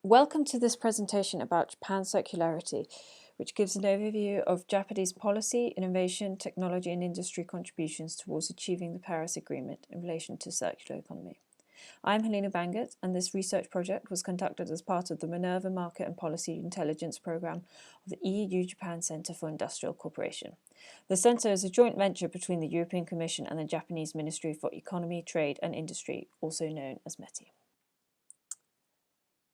Welcome to this presentation about Japan's circularity, which gives an overview of Japanese policy, innovation, technology and industry contributions towards achieving the Paris Agreement in relation to circular economy. I'm Helena Bangert, and this research project was conducted as part of the Minerva Market and Policy Intelligence Programme of the EU-Japan Centre for Industrial Cooperation. The centre is a joint venture between the European Commission and the Japanese Ministry for Economy, Trade and Industry, also known as METI.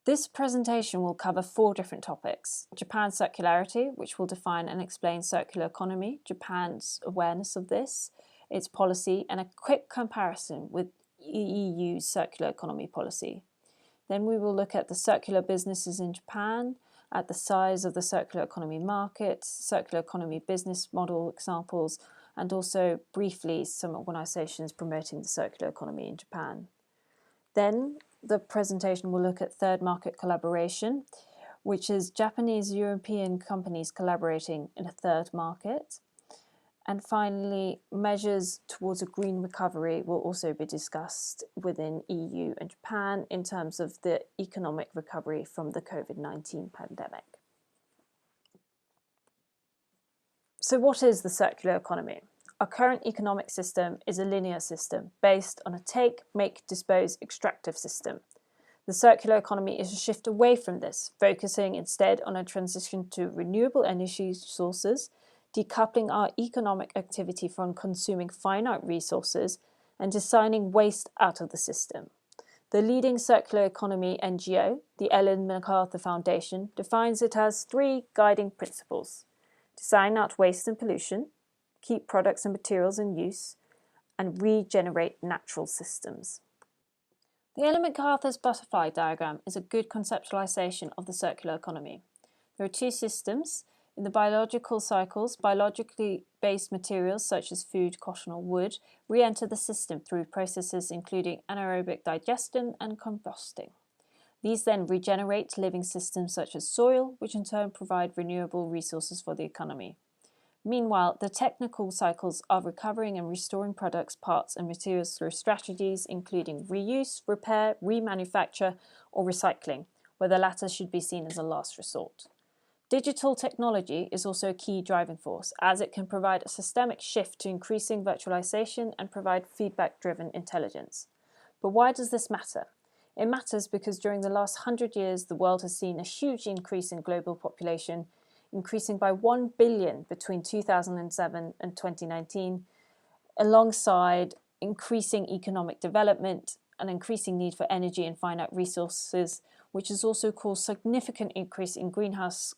This presentation will cover 4 different topics: Japan's circularity, which will define and explain circular economy, Japan's awareness of this, its policy, and a quick comparison with EU's circular economy policy. Then we will look at the circular businesses in Japan, at the size of the circular economy market, circular economy business model examples, and also briefly some organisations promoting the circular economy in Japan. Then the presentation will look at third market collaboration, which is Japanese European companies collaborating in a third market. And finally, measures towards a green recovery will also be discussed within EU and Japan in terms of the economic recovery from the COVID-19 pandemic. So what is the circular economy? Our current economic system is a linear system based on a take, make, dispose, extractive system. The circular economy is a shift away from this, focusing instead on a transition to renewable energy sources, decoupling our economic activity from consuming finite resources, and designing waste out of the system. The leading circular economy NGO, the Ellen MacArthur Foundation, defines it as 3 guiding principles: design out waste and pollution, keep products and materials in use, and regenerate natural systems. The Ellen MacArthur's butterfly diagram is a good conceptualization of the circular economy. There are 2 systems. In the biological cycles, biologically based materials such as food, cotton or wood re-enter the system through processes including anaerobic digestion and composting. These then regenerate living systems such as soil, which in turn provide renewable resources for the economy. Meanwhile, the technical cycles are recovering and restoring products, parts and materials through strategies including reuse, repair, remanufacture or recycling, where the latter should be seen as a last resort. Digital technology is also a key driving force, as it can provide a systemic shift to increasing virtualization and provide feedback-driven intelligence. But why does this matter? It matters because during the last 100 years, the world has seen a huge increase in global population, increasing by 1 billion between 2007 and 2019, alongside increasing economic development and increasing need for energy and finite resources, which has also caused significant increase in greenhouse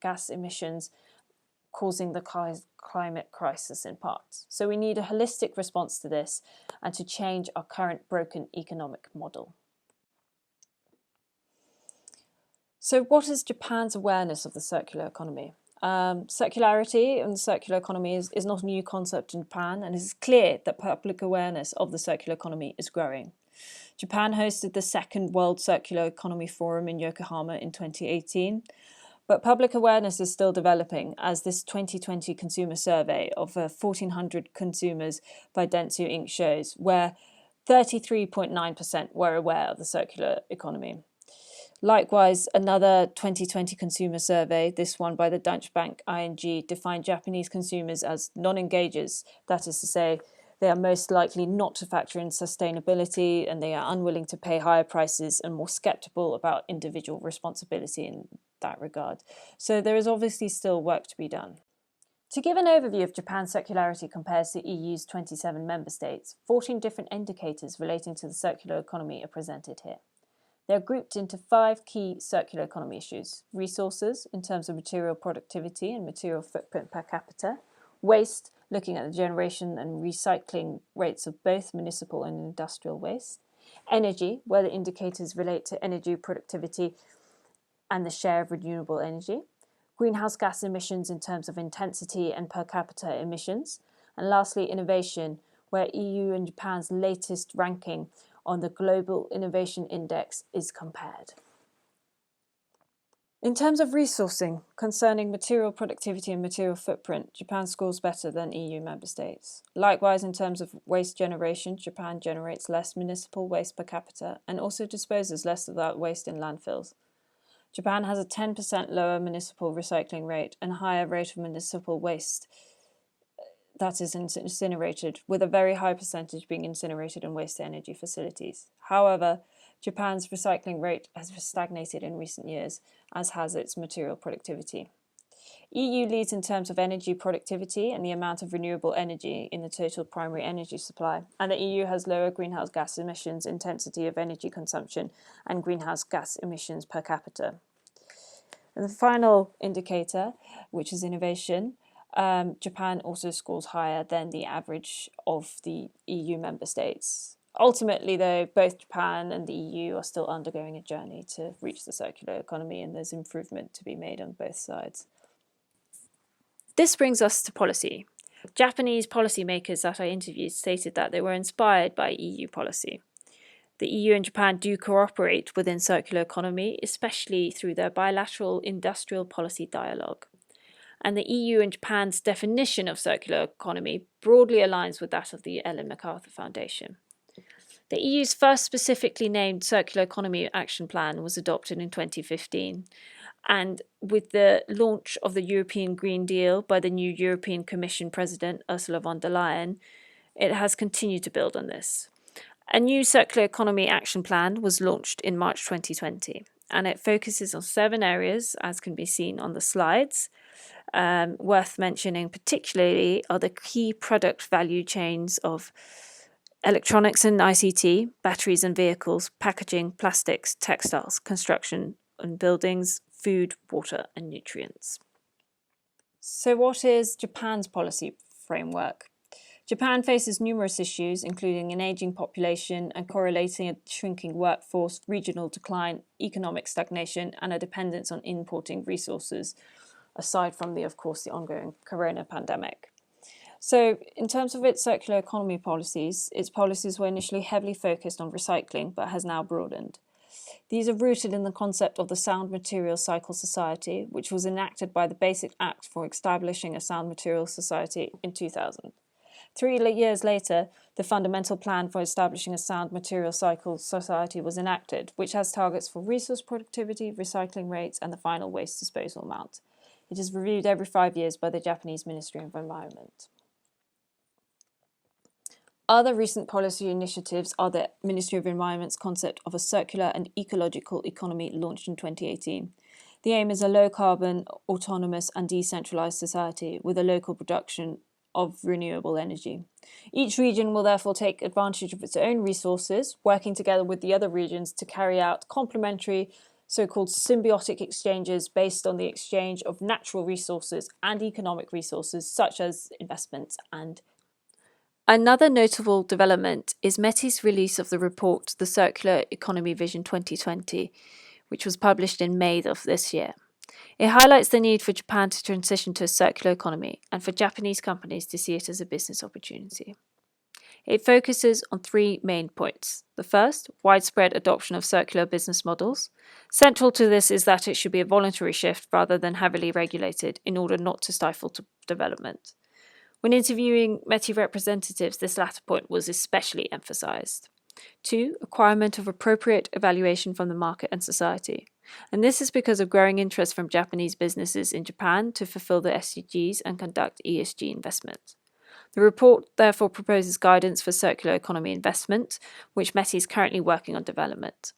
gas emissions, causing the climate crisis in part. So we need a holistic response to this and to change our current broken economic model. So what is Japan's awareness of the circular economy? Circularity and the circular economy is not a new concept in Japan, and it is clear that public awareness of the circular economy is growing. Japan hosted the 2nd World Circular Economy Forum in Yokohama in 2018, but public awareness is still developing, as this 2020 consumer survey of 1,400 consumers by Dentsu Inc. shows, where 33.9% were aware of the circular economy. Likewise, another 2020 consumer survey, this one by the Deutsche Bank ING, defined Japanese consumers as non-engagers. That is to say, they are most likely not to factor in sustainability, and they are unwilling to pay higher prices and more skeptical about individual responsibility in that regard. So there is obviously still work to be done. To give an overview of Japan's circularity compared to EU's 27 member states, 14 different indicators relating to the circular economy are presented here. They are grouped into 5 key circular economy issues: resources in terms of material productivity and material footprint per capita, waste, looking at the generation and recycling rates of both municipal and industrial waste, energy, where the indicators relate to energy productivity and the share of renewable energy, greenhouse gas emissions in terms of intensity and per capita emissions, and lastly, innovation, where EU and Japan's latest ranking on the Global Innovation Index is compared. In terms of resourcing, concerning material productivity and material footprint, Japan scores better than EU member states. Likewise, in terms of waste generation, Japan generates less municipal waste per capita and also disposes less of that waste in landfills. Japan has a 10% lower municipal recycling rate and higher rate of municipal waste that is incinerated, with a very high percentage being incinerated in waste-to-energy facilities. However, Japan's recycling rate has stagnated in recent years, as has its material productivity. EU leads in terms of energy productivity and the amount of renewable energy in the total primary energy supply, and the EU has lower greenhouse gas emissions intensity of energy consumption and greenhouse gas emissions per capita. And the final indicator, which is innovation, Japan also scores higher than the average of the EU member states. Ultimately, though, both Japan and the EU are still undergoing a journey to reach the circular economy, and there's improvement to be made on both sides. This brings us to policy. Japanese policymakers that I interviewed stated that they were inspired by EU policy. The EU and Japan do cooperate within circular economy, especially through their bilateral industrial policy dialogue. And the EU and Japan's definition of circular economy broadly aligns with that of the Ellen MacArthur Foundation. The EU's first specifically named Circular Economy Action Plan was adopted in 2015, and with the launch of the European Green Deal by the new European Commission President Ursula von der Leyen, it has continued to build on this. A new Circular Economy Action Plan was launched in March 2020, and it focuses on 7 areas, as can be seen on the slides. Worth mentioning particularly are the key product value chains of electronics and ICT, batteries and vehicles, packaging, plastics, textiles, construction and buildings, food, water and nutrients. So what is Japan's policy framework? Japan faces numerous issues, including an aging population and correlating a shrinking workforce, regional decline, economic stagnation, and a dependence on importing resources, aside from the ongoing corona pandemic. So in terms of its circular economy policies, its policies were initially heavily focused on recycling, but has now broadened. These are rooted in the concept of the Sound Materials Cycle Society, which was enacted by the Basic Act for establishing a Sound Materials Society in 2000. 3 years later, the Fundamental Plan for establishing a Sound Materials Cycle Society was enacted, which has targets for resource productivity, recycling rates, and the final waste disposal amount. It is reviewed every 5 years by the Japanese Ministry of Environment. Other recent policy initiatives are the Ministry of Environment's concept of a circular and ecological economy launched in 2018. The aim is a low-carbon, autonomous and decentralized society with a local production of renewable energy. Each region will therefore take advantage of its own resources, working together with the other regions to carry out complementary, so-called symbiotic exchanges based on the exchange of natural resources and economic resources, such as investments and. Another notable development is METI's release of the report The Circular Economy Vision 2020, which was published in May of this year. It highlights the need for Japan to transition to a circular economy and for Japanese companies to see it as a business opportunity. It focuses on 3 main points. The first, widespread adoption of circular business models. Central to this is that it should be a voluntary shift rather than heavily regulated in order not to stifle development. When interviewing METI representatives, this latter point was especially emphasized. 2, requirement of appropriate evaluation from the market and society. And this is because of growing interest from Japanese businesses in Japan to fulfill the SDGs and conduct ESG investment. The report therefore proposes guidance for circular economy investment, which METI is currently working on development.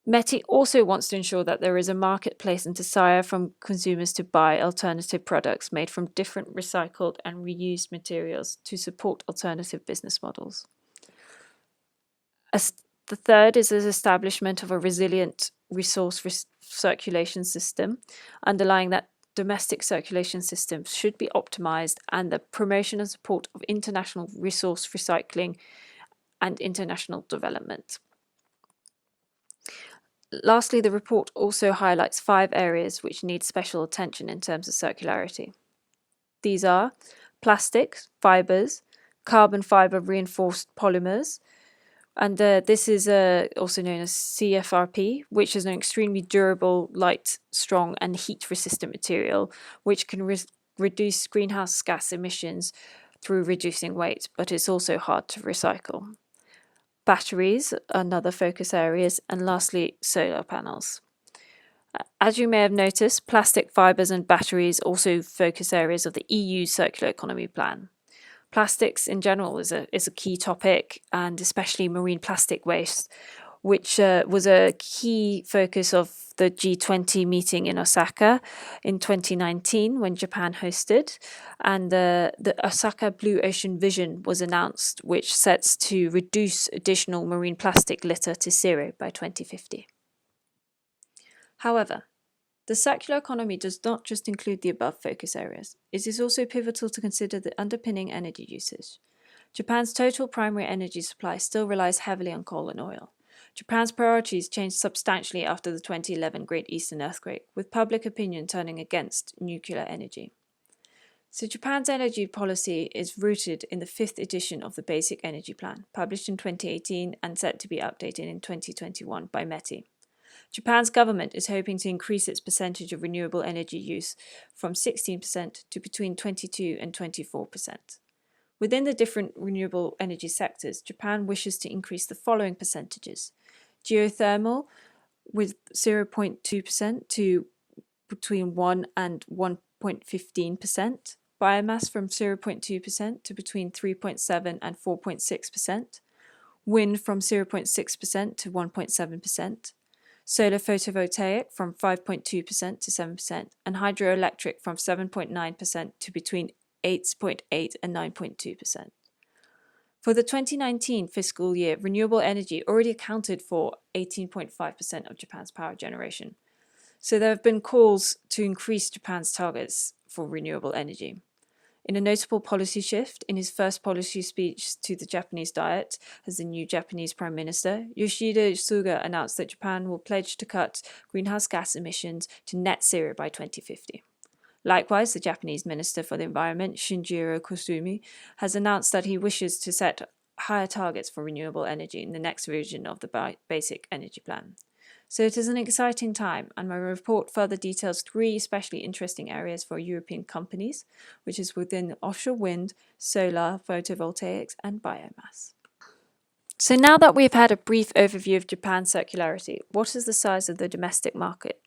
METI also wants to ensure that there is a marketplace and desire from consumers to buy alternative products made from different recycled and reused materials to support alternative business models. The third is the establishment of a resilient resource circulation system, underlying that domestic circulation systems should be optimized and the promotion and support of international resource recycling and international development. Lastly, the report also highlights 5 areas which need special attention in terms of circularity. These are plastics, fibers, carbon fiber reinforced polymers, and this is also known as CFRP, which is an extremely durable, light, strong and heat-resistant material which can reduce greenhouse gas emissions through reducing weight, but it's also hard to recycle. Batteries, another focus areas, and lastly, solar panels. As you may have noticed, plastic fibres and batteries also focus areas of the EU Circular Economy Plan. Plastics in general is a key topic, and especially marine plastic waste, which was a key focus of the G20 meeting in Osaka in 2019 when Japan hosted. And the Osaka Blue Ocean Vision was announced, which sets to reduce additional marine plastic litter to zero by 2050. However, the circular economy does not just include the above focus areas. It is also pivotal to consider the underpinning energy usage. Japan's total primary energy supply still relies heavily on coal and oil. Japan's priorities changed substantially after the 2011 Great Eastern Earthquake, with public opinion turning against nuclear energy. So Japan's energy policy is rooted in the 5th edition of the Basic Energy Plan, published in 2018 and set to be updated in 2021 by METI. Japan's government is hoping to increase its percentage of renewable energy use from 16% to between 22 and 24%. Within the different renewable energy sectors, Japan wishes to increase the following percentages: geothermal with 0.2% to between 1 and 1.15%, biomass from 0.2% to between 3.7 and 4.6%, wind from 0.6% to 1.7%, solar photovoltaic from 5.2% to 7%, and hydroelectric from 7.9% to between 8.8 and 9.2%. For the 2019 fiscal year, renewable energy already accounted for 18.5% of Japan's power generation. So there have been calls to increase Japan's targets for renewable energy. In a notable policy shift, in his first policy speech to the Japanese Diet as the new Japanese Prime Minister, Yoshihide Suga announced that Japan will pledge to cut greenhouse gas emissions to net zero by 2050. Likewise, the Japanese Minister for the Environment, Shinjiro Kusumi, has announced that he wishes to set higher targets for renewable energy in the next revision of the Basic Energy Plan. So it is an exciting time, and my report further details 3 especially interesting areas for European companies, which is within offshore wind, solar, photovoltaics, and biomass. So now that we've had a brief overview of Japan's circularity, what is the size of the domestic market?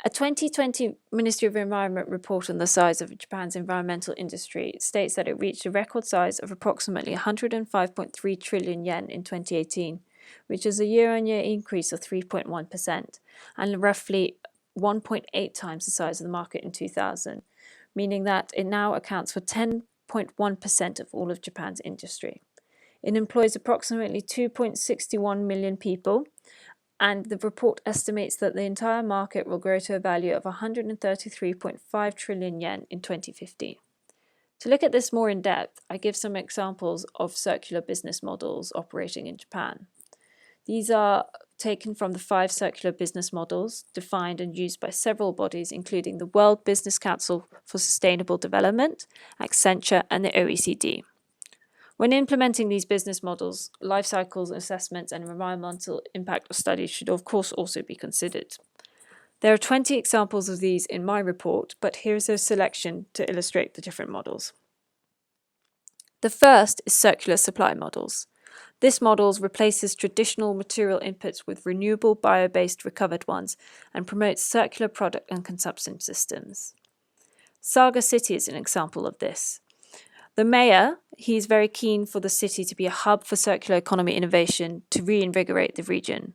A 2020 Ministry of Environment report on the size of Japan's environmental industry states that it reached a record size of approximately 105.3 trillion yen in 2018, which is a year-on-year increase of 3.1% and roughly 1.8 times the size of the market in 2000, meaning that it now accounts for 10.1% of all of Japan's industry. It employs approximately 2.61 million people, and the report estimates that the entire market will grow to a value of 133.5 trillion yen in 2050. To look at this more in depth, I give some examples of circular business models operating in Japan. These are taken from the 5 circular business models defined and used by several bodies, including the World Business Council for Sustainable Development, Accenture, and the OECD. When implementing these business models, life cycles assessments and environmental impact studies should of course also be considered. There are 20 examples of these in my report, but here's a selection to illustrate the different models. The first is circular supply models. This model replaces traditional material inputs with renewable bio-based recovered ones and promotes circular product and consumption systems. Saga City is an example of this. The mayor, he's very keen for the city to be a hub for circular economy innovation to reinvigorate the region.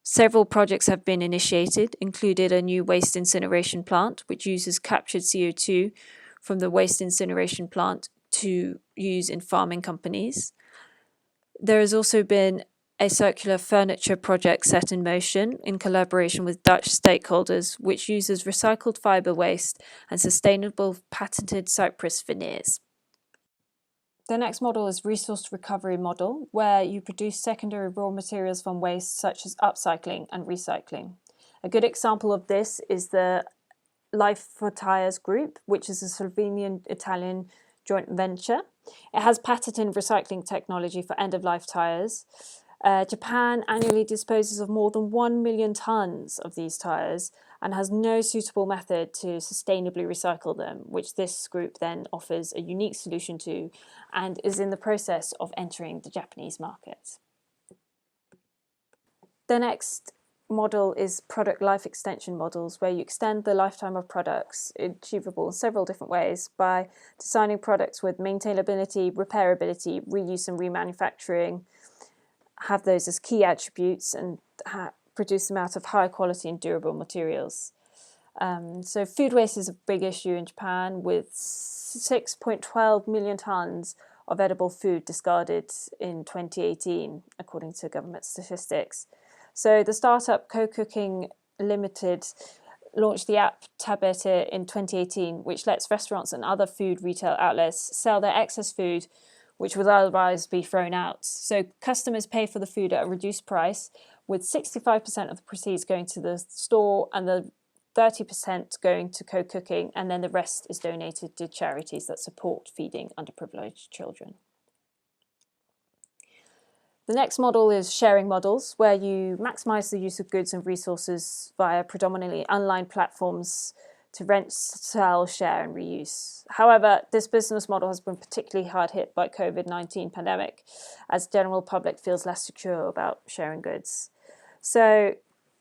Several projects have been initiated, including a new waste incineration plant, which uses captured CO2 from the waste incineration plant to use in farming companies. There has also been a circular furniture project set in motion in collaboration with Dutch stakeholders, which uses recycled fibre waste and sustainable patented cypress veneers. The next model is resource recovery model, where you produce secondary raw materials from waste such as upcycling and recycling. A good example of this is the Life for Tires group, which is a Slovenian-Italian joint venture. It has patented recycling technology for end-of-life tires. Japan annually disposes of more than 1 million tons of these tires and has no suitable method to sustainably recycle them, which this group then offers a unique solution to and is in the process of entering the Japanese market. The next model is product life extension models, where you extend the lifetime of products, achievable in several different ways, by designing products with maintainability, repairability, reuse and remanufacturing, have those as key attributes, and produce them out of high quality and durable materials. So food waste is a big issue in Japan, with 6.12 million tonnes of edible food discarded in 2018, according to government statistics. So the startup Co-Cooking Limited launched the app Tabete in 2018, which lets restaurants and other food retail outlets sell their excess food, which would otherwise be thrown out. So customers pay for the food at a reduced price, with 65% of the proceeds going to the store and the 30% going to co-cooking, and then the rest is donated to charities that support feeding underprivileged children. The next model is sharing models, where you maximise the use of goods and resources via predominantly online platforms to rent, sell, share and reuse. However, this business model has been particularly hard hit by COVID-19 pandemic, as the general public feels less secure about sharing goods. So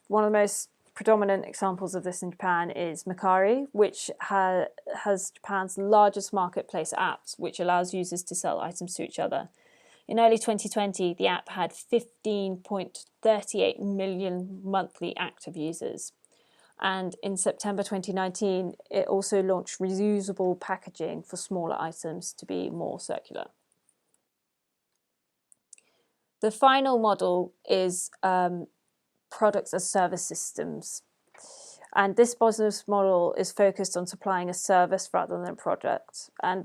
one of the most predominant examples of this in Japan is Mercari, which has Japan's largest marketplace apps, which allows users to sell items to each other. In early 2020, the app had 15.38 million monthly active users. And in September 2019, it also launched reusable packaging for smaller items to be more circular. The final model is products as service systems. And this business model is focused on supplying a service rather than a product. And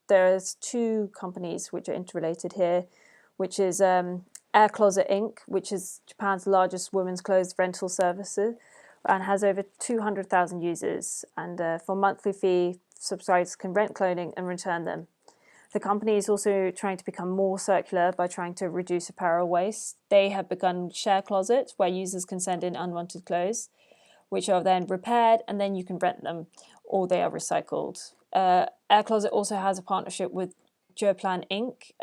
there's two companies which are interrelated here, which is Air Closet Inc., which is Japan's largest women's clothes rental services and has over 200,000 users. And for monthly fee, subscribers can rent clothing and return them. The company is also trying to become more circular by trying to reduce apparel waste. They have begun Share Closet, where users can send in unwanted clothes, which are then repaired, and then you can rent them, or they are recycled. Air Closet also has a partnership with Joeplan Inc.,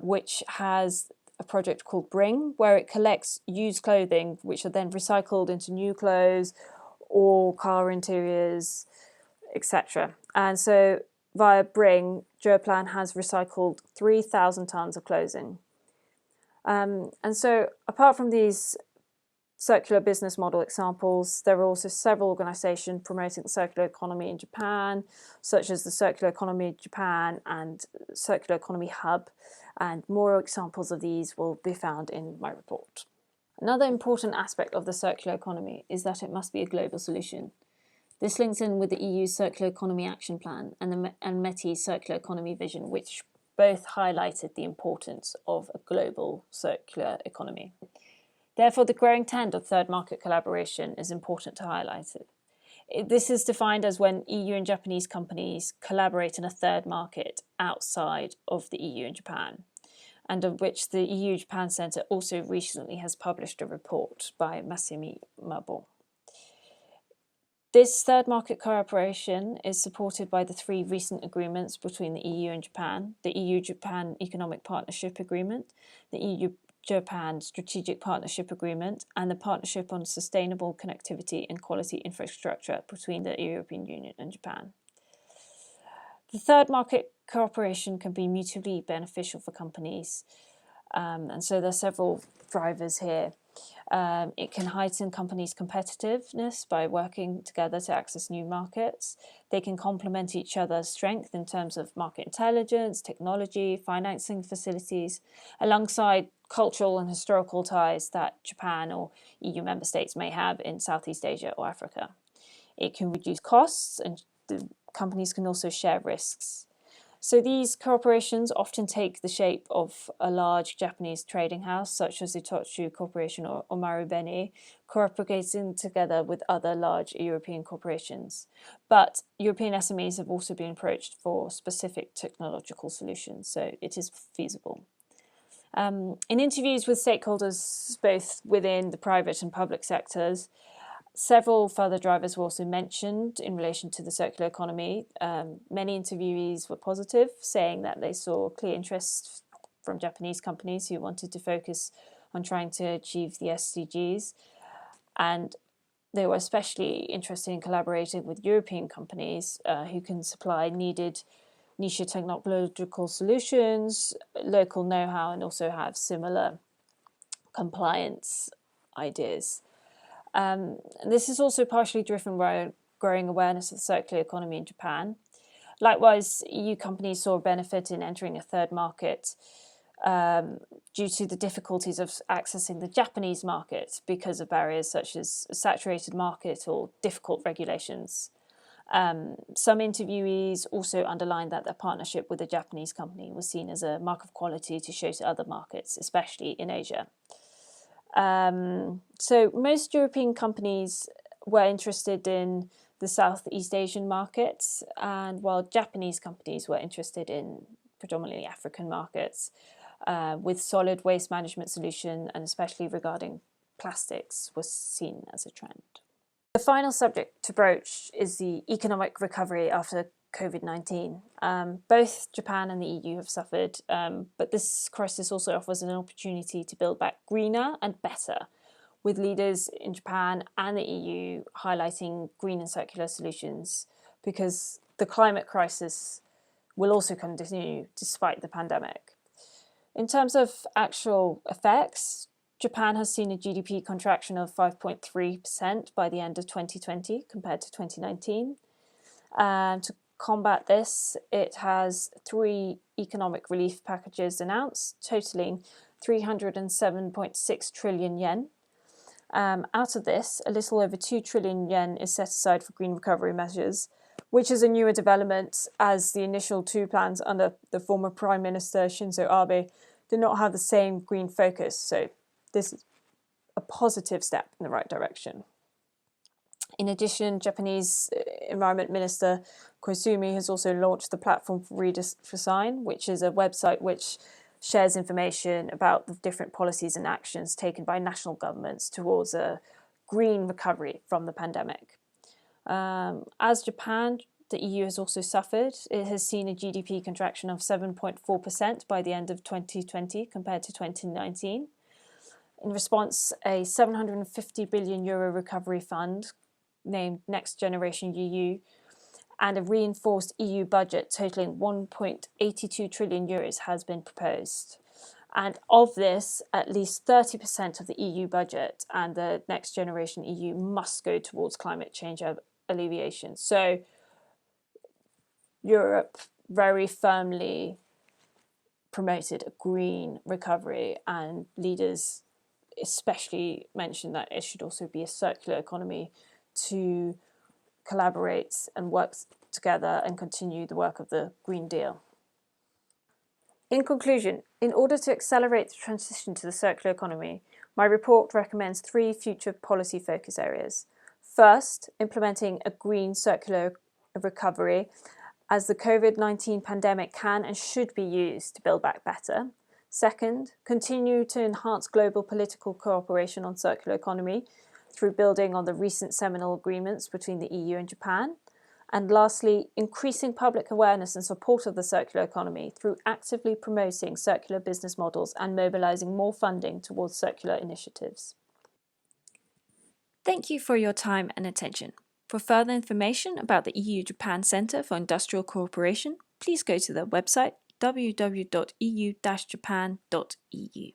which has a project called Bring, where it collects used clothing, which are then recycled into new clothes or car interiors, etc. And so via Bring, Joeplan has recycled 3,000 tonnes of clothing. And so apart from these circular business model examples, there are also several organisations promoting the circular economy in Japan, such as the Circular Economy Japan and Circular Economy Hub, and more examples of these will be found in my report. Another important aspect of the circular economy is that it must be a global solution. This links in with the EU's Circular Economy Action Plan and METI's Circular Economy Vision, which both highlighted the importance of a global circular economy. Therefore, the growing trend of third market collaboration is important to highlight. This is defined as when EU and Japanese companies collaborate in a third market outside of the EU and Japan, and of which the EU-Japan Centre also recently has published a report by Masumi Mabo. This third market cooperation is supported by the three recent agreements between the EU and Japan: the EU-Japan Economic Partnership Agreement, the EU-Japan Strategic Partnership Agreement, and the Partnership on Sustainable Connectivity and Quality Infrastructure between the European Union and Japan. The third market cooperation can be mutually beneficial for companies, and so there are several drivers here. It can heighten companies' competitiveness by working together to access new markets. They can complement each other's strength in terms of market intelligence, technology, financing facilities, alongside cultural and historical ties that Japan or EU member states may have in Southeast Asia or Africa. It can reduce costs, and the companies can also share risks. So these corporations often take the shape of a large Japanese trading house, such as Itochu Corporation or Marubeni, cooperating together with other large European corporations. But European SMEs have also been approached for specific technological solutions, so it is feasible. In interviews with stakeholders, both within the private and public sectors, several further drivers were also mentioned in relation to the circular economy. Many interviewees were positive, saying that they saw clear interest from Japanese companies who wanted to focus on trying to achieve the SDGs, and they were especially interested in collaborating with European companies who can supply needed niche technological solutions, local know-how, and also have similar compliance ideas. This is also partially driven by growing awareness of the circular economy in Japan. Likewise, EU companies saw a benefit in entering a third market due to the difficulties of accessing the Japanese market because of barriers such as a saturated market or difficult regulations. Some interviewees also underlined that their partnership with a Japanese company was seen as a mark of quality to show to other markets, especially in Asia. So most European companies were interested in the Southeast Asian markets, and while Japanese companies were interested in predominantly African markets, with solid waste management solution, and especially regarding plastics, was seen as a trend. The final subject to broach is the economic recovery after COVID-19. Both Japan and the EU have suffered, but this crisis also offers an opportunity to build back greener and better, with leaders in Japan and the EU highlighting green and circular solutions, because the climate crisis will also continue despite the pandemic. In terms of actual effects, Japan has seen a GDP contraction of 5.3% by the end of 2020 compared to 2019. To combat this, it has 3 economic relief packages announced, totaling 307.6 trillion yen. Out of this, a little over 2 trillion yen is set aside for green recovery measures, which is a newer development as the initial 2 plans under the former Prime Minister Shinzo Abe did not have the same green focus. So this is a positive step in the right direction. In addition, Japanese Environment Minister Koizumi has also launched the platform for Redesign, which is a website which shares information about the different policies and actions taken by national governments towards a green recovery from the pandemic. As Japan, the EU has also suffered. It has seen a GDP contraction of 7.4% by the end of 2020 compared to 2019. In response, a €750 billion recovery fund named Next Generation EU and a reinforced EU budget totaling €1.82 trillion has been proposed. And of this, at least 30% of the EU budget and the Next Generation EU must go towards climate change alleviation. So Europe very firmly promoted a green recovery, and leaders especially mentioned that it should also be a circular economy to collaborate and work together and continue the work of the Green Deal. In conclusion, in order to accelerate the transition to the circular economy, my report recommends 3 future policy focus areas. First, implementing a green circular recovery, as the COVID-19 pandemic can and should be used to build back better. Second, continue to enhance global political cooperation on circular economy through building on the recent seminal agreements between the EU and Japan. And lastly, increasing public awareness and support of the circular economy through actively promoting circular business models and mobilizing more funding towards circular initiatives. Thank you for your time and attention. For further information about the EU-Japan Centre for Industrial Cooperation, please go to the website www.eu-japan.eu.